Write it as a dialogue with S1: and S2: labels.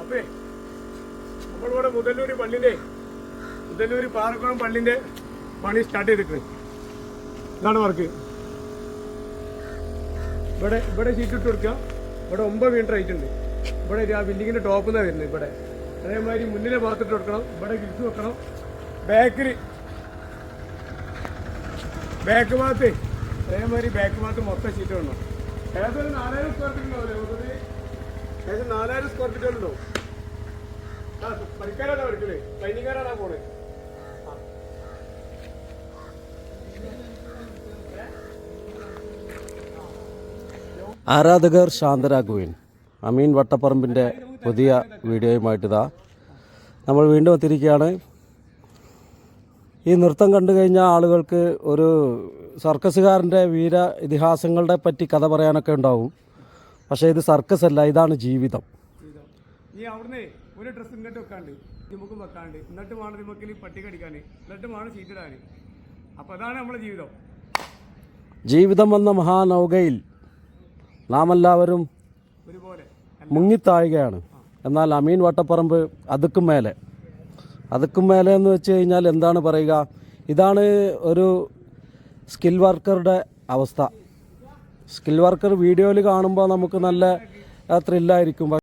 S1: അപ്പേ നമ്മളിവിടെ മുതല്ലൂര് പാറക്കുളം പള്ളിന്റെ പണി സ്റ്റാർട്ട് ചെയ്തിട്ടുണ്ട്. ഇതാണ് വർക്ക്. ഇവിടെ ഷീറ്റ് ഇട്ട് കൊടുക്കുക. ഇവിടെ 9 മീറ്റർ ആയിട്ടുണ്ട്. ഇവിടെ ആ ബിൽഡിങ്ങിന്റെ ടോപ്പ് നിന്നാണ് വരുന്നത്. ഇവിടെ അതേമാതിരി മുന്നിലെ ഭാഗത്തിട്ട് കൊടുക്കണം. ഇവിടെ ഗിൽസ് വെക്കണം. ബാക്ക് ഭാഗത്ത് അതേമാതിരി ബാക്ക് ഭാഗത്ത് മൊത്തം ഷീറ്റ് വേണം. ഏകദേശം 4000 സ്ക്വയർ ഫീറ്റ് ഉണ്ടാവില്ലേ? ഏകദേശം 4000 സ്ക്വയർ ഫീറ്റ് ഉണ്ടാവും. പണിക്കാരാണ് പഠിക്കല്, ട്രെയിനിങ്ങാരാണ് പോണേ.
S2: ആരാധകർ ശാന്തരാകുവിൻ. അമീൻ വട്ടപ്പറമ്പിൻ്റെ പുതിയ വീഡിയോയുമായിട്ടിതാ നമ്മൾ വീണ്ടും എത്തിയിരിക്കുകയാണ്. ഈ നൃത്തം കണ്ടു കഴിഞ്ഞാൽ ആളുകൾക്ക് ഒരു സർക്കസുകാരൻ്റെ വീര ഇതിഹാസങ്ങളുടെ പറ്റി കഥ പറയാനൊക്കെ ഉണ്ടാവും. പക്ഷേ ഇത് സർക്കസ് അല്ല, ഇതാണ് ജീവിതം.
S1: ഈ അവിടുന്ന് ഒരു ഡ്രസ്സ് ഇങ്ങോട്ട് വെക്കാണ്ട് നമുക്കും വെക്കാണ്ട് എന്നിട്ട് വേണം നമുക്ക് പട്ടി കടിക്കാൻ, എന്നിട്ട് വേണം ചീറ്റിടാൻ. അപ്പം അതാണ് നമ്മുടെ ജീവിതം.
S2: ജീവിതം എന്ന മഹാനൗകയിൽ നാം എല്ലാവരും
S1: ഒരുപോലെ
S2: മുങ്ങിത്താഴുകയാണ്. എന്നാൽ അമീൻ വട്ടപ്പറമ്പ് അതുക്കും മേലെ എന്ന് വെച്ച് കഴിഞ്ഞാൽ എന്താണ് പറയുക, ഇതാണ് ഒരു സ്കിൽ വർക്കറുടെ അവസ്ഥ. സ്കിൽ വർക്കർ വീഡിയോയിൽ കാണുമ്പോൾ നമുക്ക് നല്ല ത്രില്ലായിരിക്കും.